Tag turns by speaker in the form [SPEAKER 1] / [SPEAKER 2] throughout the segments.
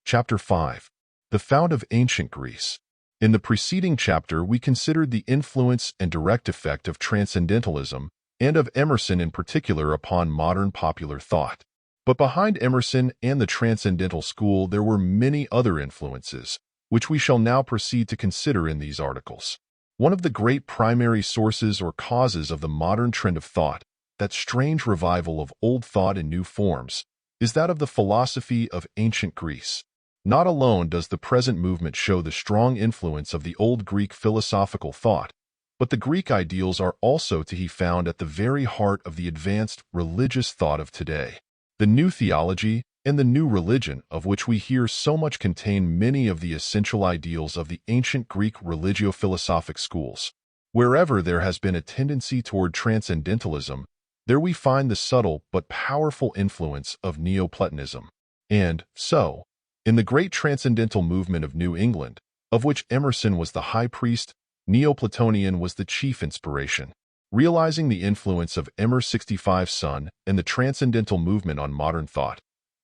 [SPEAKER 1] Chapter 5. The Fount of Ancient Greece. In the preceding chapter, we considered the influence and direct effect of Transcendentalism and of Emerson in particular upon modern popular thought. But behind Emerson and the Transcendental school, there were many other influences, which we shall now proceed to consider in these articles. One of the great primary sources or causes of the modern trend of thought, that strange revival of old thought in new forms, is that of the philosophy of ancient Greece. Not alone does the present movement show the strong influence of the old Greek philosophical thought, but the Greek ideals are also to be found at the very heart of the advanced religious thought of today. The new theology and the new religion, of which we hear so much, contain many of the essential ideals of the ancient Greek religio-philosophic schools. Wherever there has been a tendency toward transcendentalism, there we find the subtle but powerful influence of Neoplatonism. And so, in the great transcendental movement of New England, of which Emerson was the high priest, Neoplatonian was the chief inspiration. Realizing the influence of Emer-65's son and the transcendental movement on modern thought,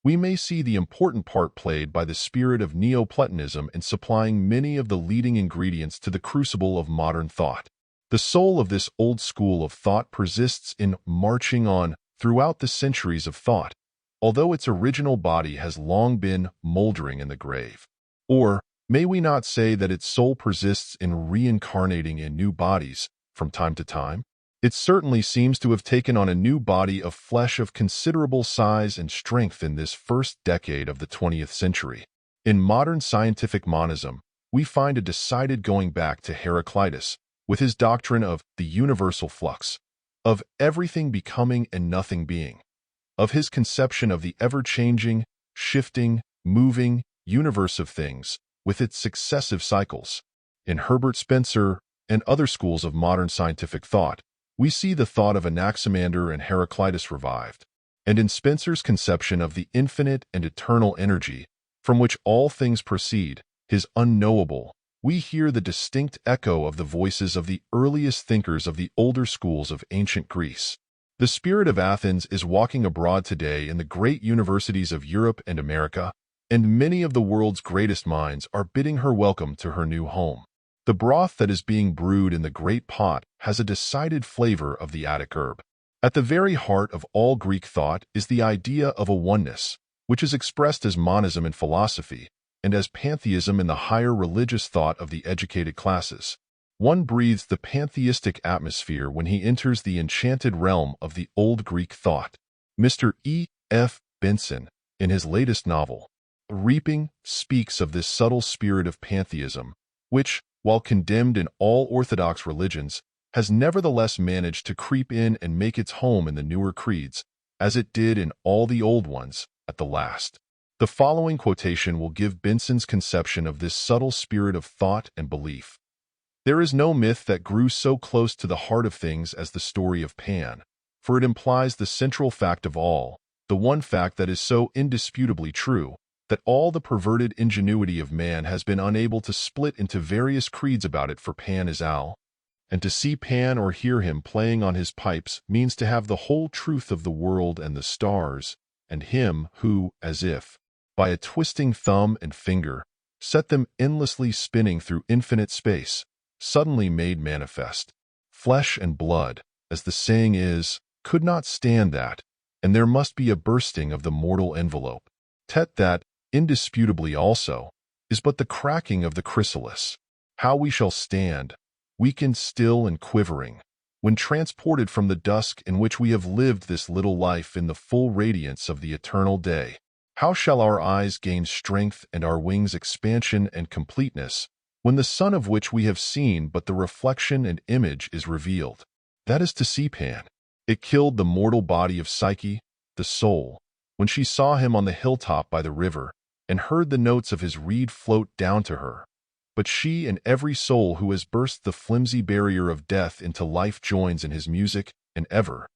[SPEAKER 1] we may see the important part played by the spirit of Neoplatonism in supplying many of the leading ingredients to the crucible of modern thought. The soul of this old school of thought persists in marching on throughout the centuries of thought, although its original body has long been moldering in the grave. Or may we not say that its soul persists in reincarnating in new bodies from time to time? It certainly seems to have taken on a new body of flesh of considerable size and strength in this first decade of the 20th century. In modern scientific monism, we find a decided going back to Heraclitus, with his doctrine of the universal flux, of everything becoming and nothing being, of his conception of the ever-changing, shifting, moving universe of things, with its successive cycles. In Herbert Spencer and other schools of modern scientific thought, we see the thought of Anaximander and Heraclitus revived. And in Spencer's conception of the infinite and eternal energy, from which all things proceed, his unknowable, we hear the distinct echo of the voices of the earliest thinkers of the older schools of ancient Greece. The spirit of Athens is walking abroad today in the great universities of Europe and America, and many of the world's greatest minds are bidding her welcome to her new home. The broth that is being brewed in the great pot has a decided flavor of the Attic herb. At the very heart of all Greek thought is the idea of a oneness, which is expressed as monism in philosophy and as pantheism in the higher religious thought of the educated classes. One breathes the pantheistic atmosphere when he enters the enchanted realm of the old Greek thought. Mr. E. F. Benson, in his latest novel, Reaping, speaks of this subtle spirit of pantheism, which, while condemned in all orthodox religions, has nevertheless managed to creep in and make its home in the newer creeds, as it did in all the old ones, at the last. The following quotation will give Benson's conception of this subtle spirit of thought and belief. There is no myth that grew so close to the heart of things as the story of Pan, for it implies the central fact of all, the one fact that is so indisputably true, that all the perverted ingenuity of man has been unable to split into various creeds about it, for Pan is all. And to see Pan or hear him playing on his pipes means to have the whole truth of the world and the stars, and him who, as if by a twisting thumb and finger, set them endlessly spinning through infinite space, suddenly made manifest. Flesh and blood, as the saying is, could not stand that, and there must be a bursting of the mortal envelope. That, indisputably also, is but the cracking of the chrysalis. How we shall stand, weakened still and quivering, when transported from the dusk in which we have lived this little life in the full radiance of the eternal day. How shall our eyes gain strength and our wings expansion and completeness, when the sun of which we have seen but the reflection and image is revealed? That is to see Pan. It killed the mortal body of Psyche, the soul, when she saw him on the hilltop by the river, and heard the notes of his reed float down to her. But she and every soul who has burst the flimsy barrier of death into life joins in his music, and ever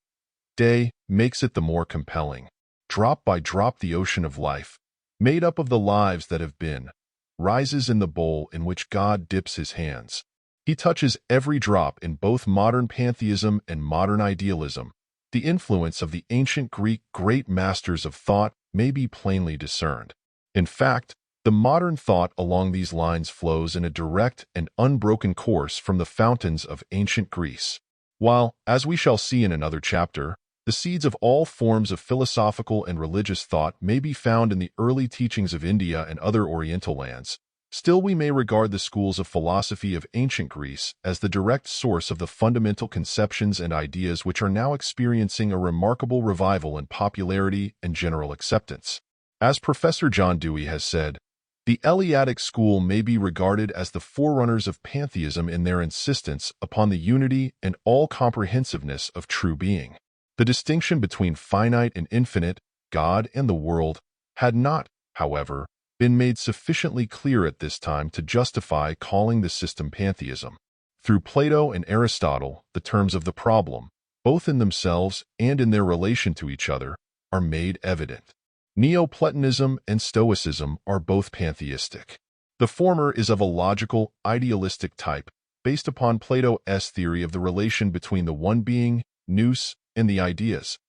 [SPEAKER 1] day makes it the more compelling. Drop by drop the ocean of life, made up of the lives that have been, rises in the bowl in which God dips his hands. He touches every drop in both modern pantheism and modern idealism. The influence of the ancient Greek great masters of thought may be plainly discerned. In fact, The modern thought along these lines flows in a direct and unbroken course from the fountains of ancient Greece. While, as we shall see in another chapter, the seeds of all forms of philosophical and religious thought may be found in the early teachings of India and other Oriental lands, still we may regard the schools of philosophy of ancient Greece as the direct source of the fundamental conceptions and ideas which are now experiencing a remarkable revival in popularity and general acceptance. As Professor John Dewey has said, the Eleatic school may be regarded as the forerunners of pantheism in their insistence upon the unity and all-comprehensiveness of true being. The distinction between finite and infinite, God and the world, had not, however, been made sufficiently clear at this time to justify calling the system pantheism. Through Plato and Aristotle, the terms of the problem, both in themselves and in their relation to each other, are made evident. Neoplatonism and Stoicism are both pantheistic. The former is of a logical, idealistic type, based upon Plato's theory of the relation between the one being, nous, and the ideas,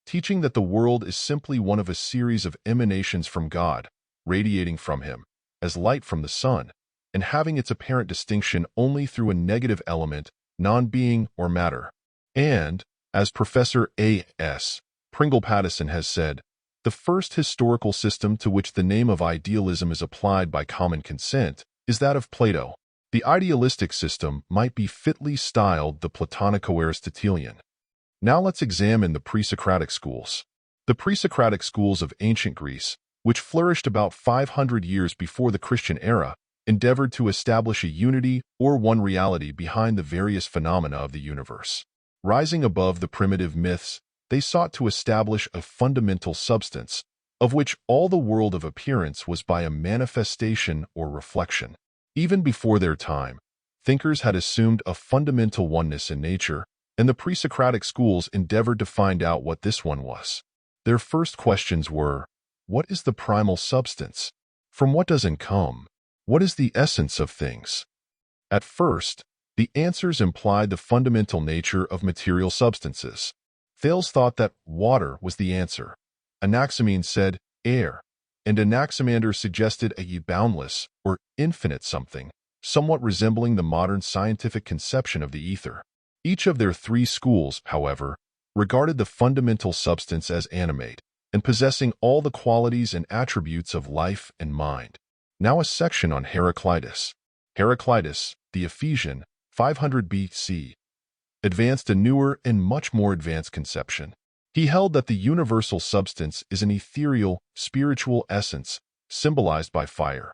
[SPEAKER 1] teaching that the world is simply one of a series of emanations from God, radiating from Him, as light from the sun, and having its apparent distinction only through a negative element, non-being or matter. And, as Professor A.S. Pringle-Pattison has said, the first historical system to which the name of idealism is applied by common consent is that of Plato. The idealistic system might be fitly styled the Platonico-Aristotelian. Now let's examine the pre-Socratic schools. The pre-Socratic schools of ancient Greece, which flourished about 500 years before the Christian era, endeavored to establish a unity or one reality behind the various phenomena of the universe. Rising above the primitive myths, they sought to establish a fundamental substance, of which all the world of appearance was by a manifestation or reflection. Even before their time, thinkers had assumed a fundamental oneness in nature, and the pre-Socratic schools endeavored to find out what this one was. Their first questions were, what is the primal substance? From what does it come? What is the essence of things? At first, the answers implied the fundamental nature of material substances. Thales thought that water was the answer. Anaximenes said air, and Anaximander suggested a boundless or infinite something, somewhat resembling the modern scientific conception of the ether. Each of their three schools, however, regarded the fundamental substance as animate and possessing all the qualities and attributes of life and mind. Now a section on Heraclitus. Heraclitus, the Ephesian, 500 BC, advanced a newer and much more advanced conception. He held that the universal substance is an ethereal, spiritual essence, symbolized by fire,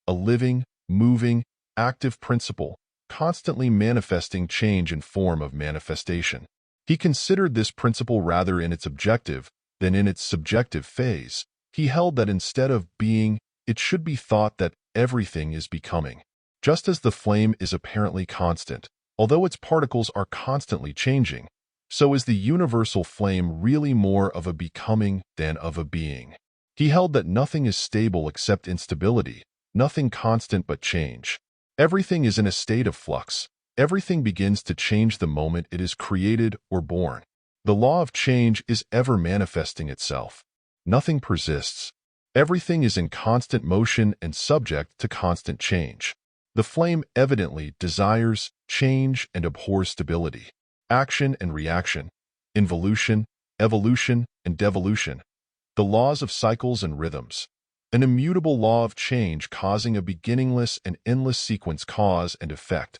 [SPEAKER 1] a living, moving, active principle, constantly manifesting change in form of manifestation. He considered this principle rather in its objective than in its subjective phase. He held that instead of being, it should be thought that everything is becoming. Just as the flame is apparently constant, although its particles are constantly changing, so is the universal flame really more of a becoming than of a being. He held that nothing is stable except instability, nothing constant but change. Everything is in a state of flux. Everything begins to change the moment it is created or born. The law of change is ever manifesting itself. Nothing persists. Everything is in constant motion and subject to constant change. The flame evidently desires change and abhors stability, action and reaction, involution, evolution, and devolution, the laws of cycles and rhythms, an immutable law of change causing a beginningless and endless sequence cause and effect.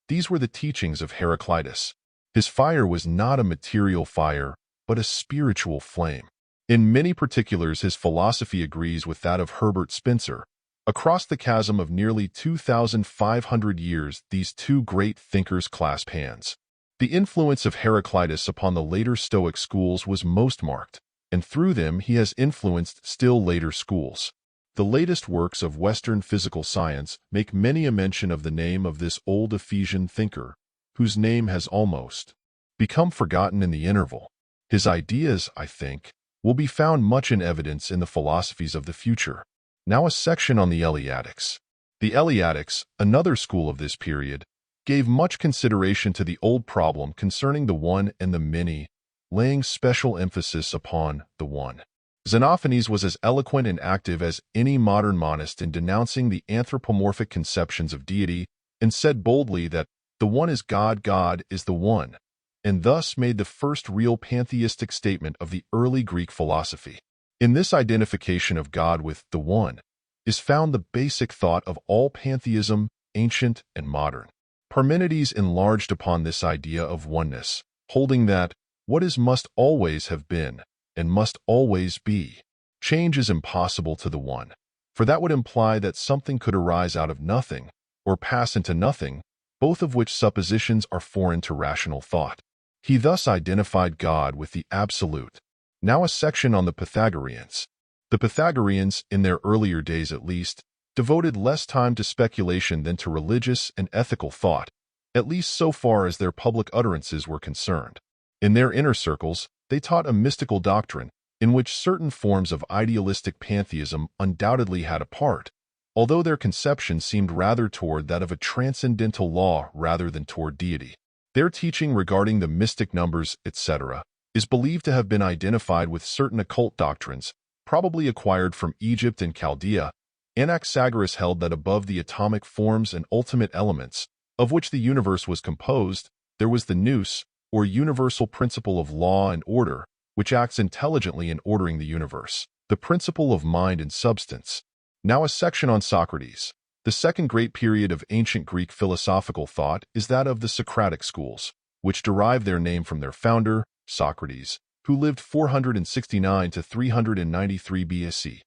[SPEAKER 1] These were the teachings of Heraclitus. His fire was not a material fire, but a spiritual flame. In many particulars, his philosophy agrees with that of Herbert Spencer. Across the chasm of nearly 2,500 years, these two great thinkers clasp hands. The influence of Heraclitus upon the later Stoic schools was most marked, and through them he has influenced still later schools. The latest works of Western physical science make many a mention of the name of this old Ephesian thinker, whose name has almost become forgotten in the interval. His ideas, I think, will be found much in evidence in the philosophies of the future. Now a section on the Eleatics. The Eleatics, another school of this period, gave much consideration to the old problem concerning the one and the many, laying special emphasis upon the one. Xenophanes was as eloquent and active as any modern monist in denouncing the anthropomorphic conceptions of deity and said boldly that the one is God, God is the one, and thus made the first real pantheistic statement of the early Greek philosophy. In this identification of God with the one is found the basic thought of all pantheism, ancient and modern. Parmenides enlarged upon this idea of oneness, holding that what is must always have been and must always be. Change is impossible to the one, for that would imply that something could arise out of nothing or pass into nothing, both of which suppositions are foreign to rational thought. He thus identified God with the absolute. Now a section on the Pythagoreans. The Pythagoreans, in their earlier days at least, devoted less time to speculation than to religious and ethical thought, at least so far as their public utterances were concerned. In their inner circles, they taught a mystical doctrine in which certain forms of idealistic pantheism undoubtedly had a part, although their conception seemed rather toward that of a transcendental law rather than toward deity. Their teaching regarding the mystic numbers, etc., is believed to have been identified with certain occult doctrines, probably acquired from Egypt and Chaldea. Anaxagoras held that above the atomic forms and ultimate elements, of which the universe was composed, there was the nous, or universal principle of law and order, which acts intelligently in ordering the universe, the principle of mind and substance. Now a section on Socrates. The second great period of ancient Greek philosophical thought is that of the Socratic schools, which derive their name from their founder, Socrates, who lived 469 to 393 BSC.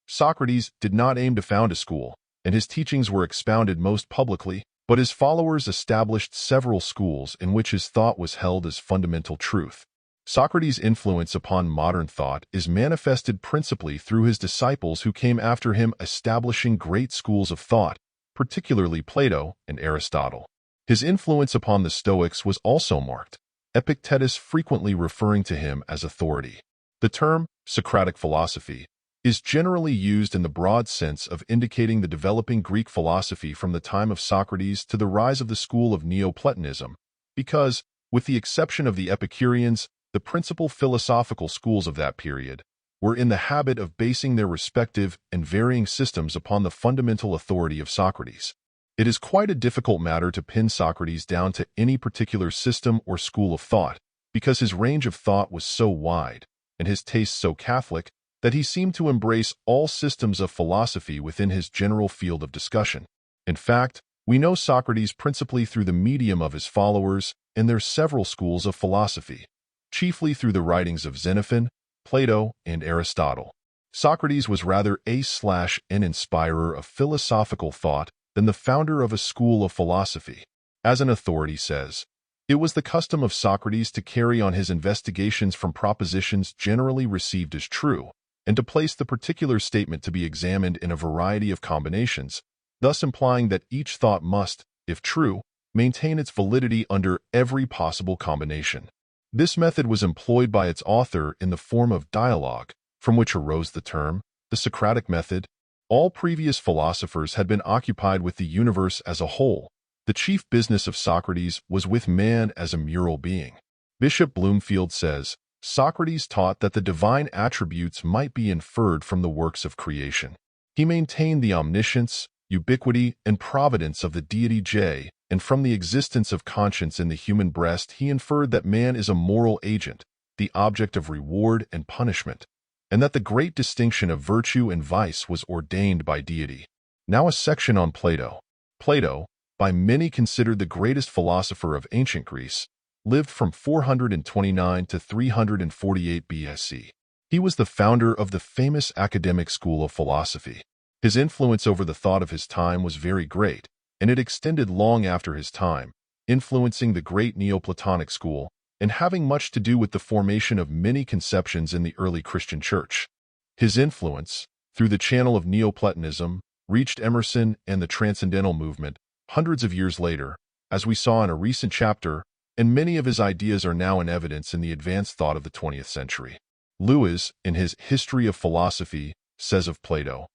[SPEAKER 1] Socrates did not aim to found a school, and his teachings were expounded most publicly, but his followers established several schools in which his thought was held as fundamental truth. Socrates' influence upon modern thought is manifested principally through his disciples who came after him, establishing great schools of thought, particularly Plato and Aristotle. His influence upon the Stoics was also marked, Epictetus frequently referring to him as authority. The term Socratic philosophy is generally used in the broad sense of indicating the developing Greek philosophy from the time of Socrates to the rise of the school of Neoplatonism, because, with the exception of the Epicureans, the principal philosophical schools of that period were in the habit of basing their respective and varying systems upon the fundamental authority of Socrates. It is quite a difficult matter to pin Socrates down to any particular system or school of thought, because his range of thought was so wide, and his tastes so Catholic, that he seemed to embrace all systems of philosophy within his general field of discussion. In fact, we know Socrates principally through the medium of his followers and their several schools of philosophy, chiefly through the writings of Xenophon, Plato, and Aristotle. Socrates was rather an inspirer of philosophical thought than the founder of a school of philosophy. As an authority says, it was the custom of Socrates to carry on his investigations from propositions generally received as true, and to place the particular statement to be examined in a variety of combinations, thus implying that each thought must, if true, maintain its validity under every possible combination. This method was employed by its author in the form of dialogue, from which arose the term, the Socratic method. All previous philosophers had been occupied with the universe as a whole. The chief business of Socrates was with man as a mural being. Bishop Bloomfield says, Socrates taught that the divine attributes might be inferred from the works of creation. He maintained the omniscience, ubiquity, and providence of the deity J, and from the existence of conscience in the human breast he inferred that man is a moral agent, the object of reward and punishment, and that the great distinction of virtue and vice was ordained by deity. Now a section on Plato. Plato, by many considered the greatest philosopher of ancient Greece, lived from 429 to 348 BSC. He was the founder of the famous academic school of philosophy. His influence over the thought of his time was very great, and it extended long after his time, influencing the great Neoplatonic school and having much to do with the formation of many conceptions in the early Christian church. His influence, through the channel of Neoplatonism, reached Emerson and the Transcendental movement hundreds of years later, as we saw in a recent chapter, and many of his ideas are now in evidence in the advanced thought of the 20th century. Lewis, in his History of Philosophy, says of Plato,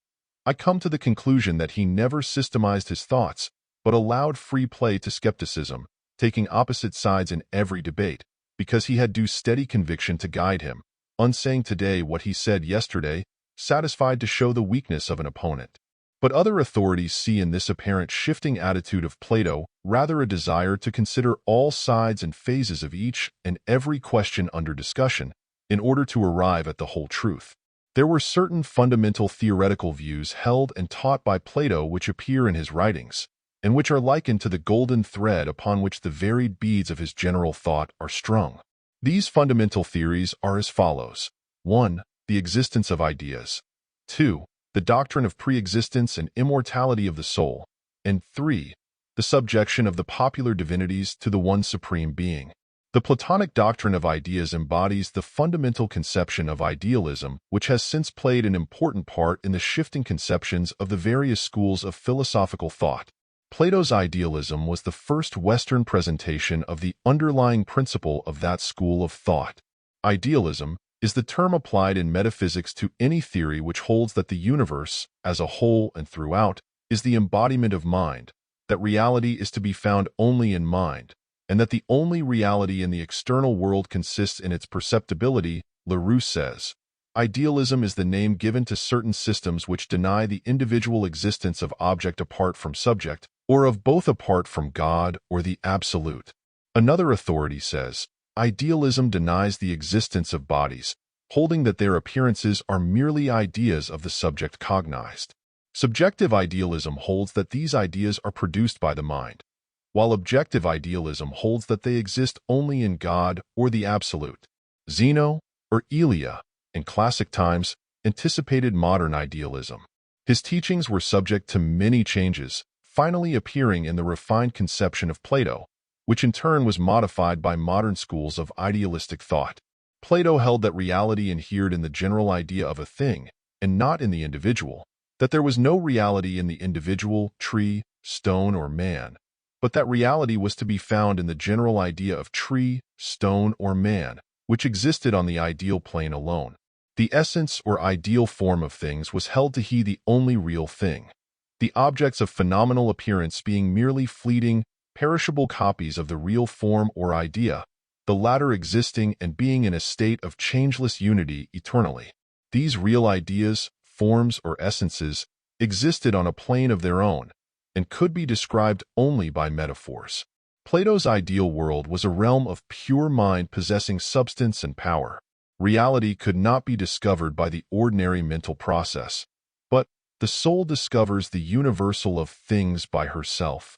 [SPEAKER 1] I come to the conclusion that he never systemized his thoughts, but allowed free play to skepticism, taking opposite sides in every debate, because he had due steady conviction to guide him, unsaying today what he said yesterday, satisfied to show the weakness of an opponent. But other authorities see in this apparent shifting attitude of Plato rather a desire to consider all sides and phases of each and every question under discussion in order to arrive at the whole truth. There were certain fundamental theoretical views held and taught by Plato which appear in his writings, and which are likened to the golden thread upon which the varied beads of his general thought are strung. These fundamental theories are as follows. 1. The existence of ideas. 2. The doctrine of pre-existence and immortality of the soul. And 3. The subjection of the popular divinities to the one supreme being. The Platonic doctrine of ideas embodies the fundamental conception of idealism, which has since played an important part in the shifting conceptions of the various schools of philosophical thought. Plato's idealism was the first Western presentation of the underlying principle of that school of thought. Idealism is the term applied in metaphysics to any theory which holds that the universe, as a whole and throughout, is the embodiment of mind, that reality is to be found only in mind, and that the only reality in the external world consists in its perceptibility. Leroux says, idealism is the name given to certain systems which deny the individual existence of object apart from subject, or of both apart from God or the Absolute. Another authority says, idealism denies the existence of bodies, holding that their appearances are merely ideas of the subject cognized. Subjective idealism holds that these ideas are produced by the mind, while objective idealism holds that they exist only in God or the Absolute. Zeno, or Elia, in classic times, anticipated modern idealism. His teachings were subject to many changes, finally appearing in the refined conception of Plato, which in turn was modified by modern schools of idealistic thought. Plato held that reality inhered in the general idea of a thing, and not in the individual, that there was no reality in the individual, tree, stone, or man, but that reality was to be found in the general idea of tree, stone, or man, which existed on the ideal plane alone. The essence or ideal form of things was held to be the only real thing, the objects of phenomenal appearance being merely fleeting, perishable copies of the real form or idea, the latter existing and being in a state of changeless unity eternally. These real ideas, forms, or essences existed on a plane of their own, and could be described only by metaphors. Plato's ideal world was a realm of pure mind possessing substance and power. Reality could not be discovered by the ordinary mental process, but the soul discovers the universal of things by herself.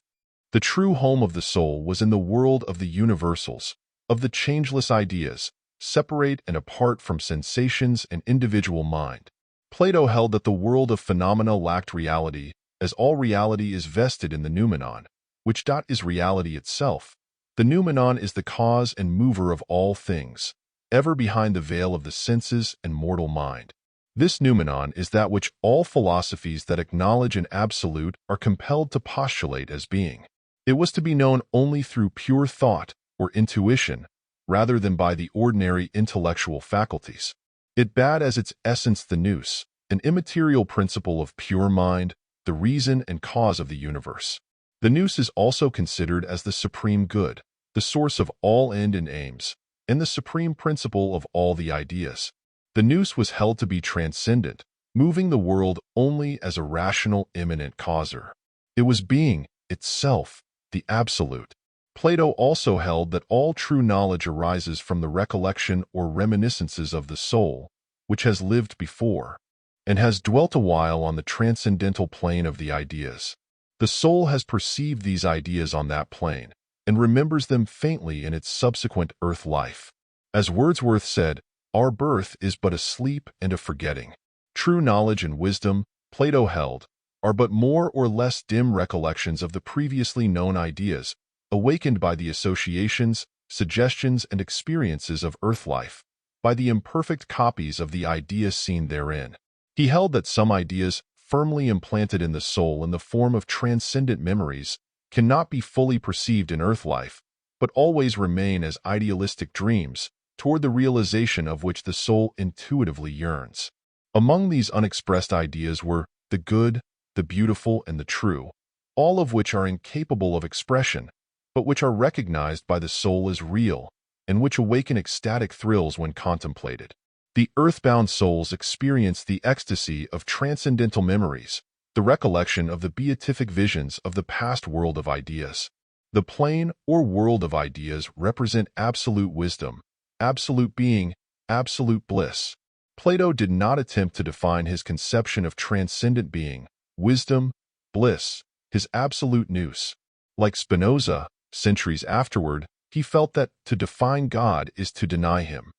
[SPEAKER 1] The true home of the soul was in the world of the universals, of the changeless ideas, separate and apart from sensations and individual mind. Plato held that the world of phenomena lacked reality, as all reality is vested in the noumenon, which is reality itself. The noumenon is the cause and mover of all things, ever behind the veil of the senses and mortal mind. This noumenon is that which all philosophies that acknowledge an absolute are compelled to postulate as being. It was to be known only through pure thought or intuition, rather than by the ordinary intellectual faculties. It bad as its essence the nous, an immaterial principle of pure mind, the reason and cause of the universe. The nous is also considered as the supreme good, the source of all end and aims, and the supreme principle of all the ideas. The nous was held to be transcendent, moving the world only as a rational immanent causer. It was being, itself, the absolute. Plato also held that all true knowledge arises from the recollection or reminiscences of the soul, which has lived before, and has dwelt a while on the transcendental plane of the ideas. The soul has perceived these ideas on that plane, and remembers them faintly in its subsequent earth life. As Wordsworth said, our birth is but a sleep and a forgetting. True knowledge and wisdom, Plato held, are but more or less dim recollections of the previously known ideas, awakened by the associations, suggestions, and experiences of earth life, by the imperfect copies of the ideas seen therein. He held that some ideas, firmly implanted in the soul in the form of transcendent memories, cannot be fully perceived in earth life, but always remain as idealistic dreams, toward the realization of which the soul intuitively yearns. Among these unexpressed ideas were the good, the beautiful, and the true, all of which are incapable of expression, but which are recognized by the soul as real, and which awaken ecstatic thrills when contemplated. The earthbound souls experience the ecstasy of transcendental memories, the recollection of the beatific visions of the past world of ideas. The plane or world of ideas represent absolute wisdom, absolute being, absolute bliss. Plato did not attempt to define his conception of transcendent being, wisdom, bliss, his absolute nous. Like Spinoza, centuries afterward, he felt that to define God is to deny him,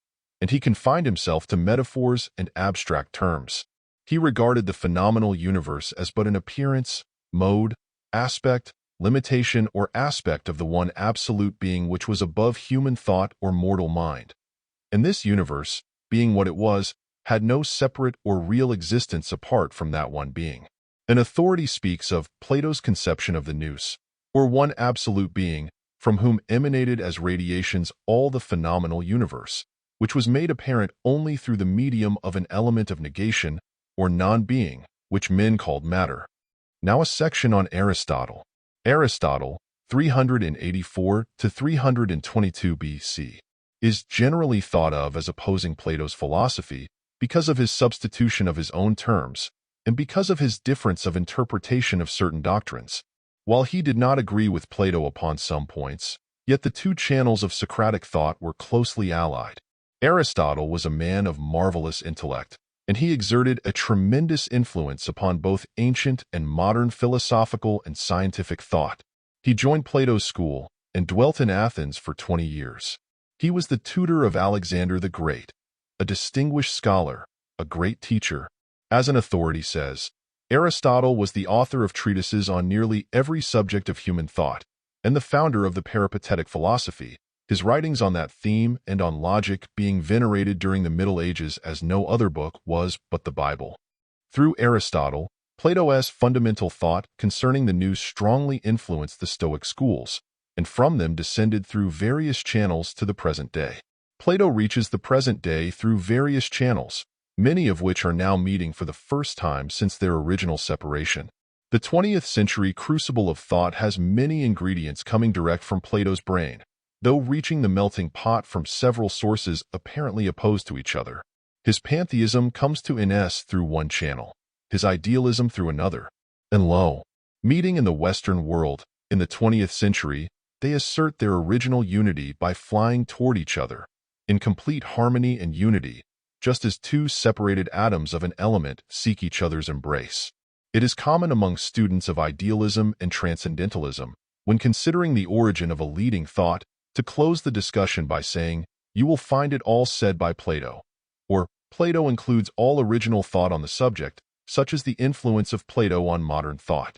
[SPEAKER 1] and he confined himself to metaphors and abstract terms. He regarded the phenomenal universe as but an appearance, mode, aspect, limitation, or aspect of the one absolute being which was above human thought or mortal mind. And this universe, being what it was, had no separate or real existence apart from that one being. An authority speaks of Plato's conception of the nous, or one absolute being, from whom emanated as radiations all the phenomenal universe, which was made apparent only through the medium of an element of negation, or non-being, which men called matter. Now a section on Aristotle. Aristotle, 384 to 322 BC, is generally thought of as opposing Plato's philosophy because of his substitution of his own terms and because of his difference of interpretation of certain doctrines. While he did not agree with Plato upon some points, yet the two channels of Socratic thought were closely allied. Aristotle was a man of marvelous intellect, and he exerted a tremendous influence upon both ancient and modern philosophical and scientific thought. He joined Plato's school and dwelt in Athens for 20 years. He was the tutor of Alexander the Great, a distinguished scholar, a great teacher. As an authority says, Aristotle was the author of treatises on nearly every subject of human thought, and the founder of the peripatetic philosophy, his writings on that theme and on logic being venerated during the Middle Ages as no other book was but the Bible. Through Aristotle, Plato's fundamental thought concerning the nous strongly influenced the Stoic schools, and from them descended through various channels to the present day. Plato reaches the present day through various channels, many of which are now meeting for the first time since their original separation. The 20th century Crucible of Thought has many ingredients coming direct from Plato's brain, though reaching the melting pot from several sources apparently opposed to each other. His pantheism comes to Ines through one channel, his idealism through another. And lo, meeting in the Western world, in the 20th century, they assert their original unity by flying toward each other, in complete harmony and unity, just as two separated atoms of an element seek each other's embrace. It is common among students of idealism and transcendentalism, when considering the origin of a leading thought, to close the discussion by saying, "You will find it all said by Plato," or "Plato includes all original thought on the subject, such as the influence of Plato on modern thought."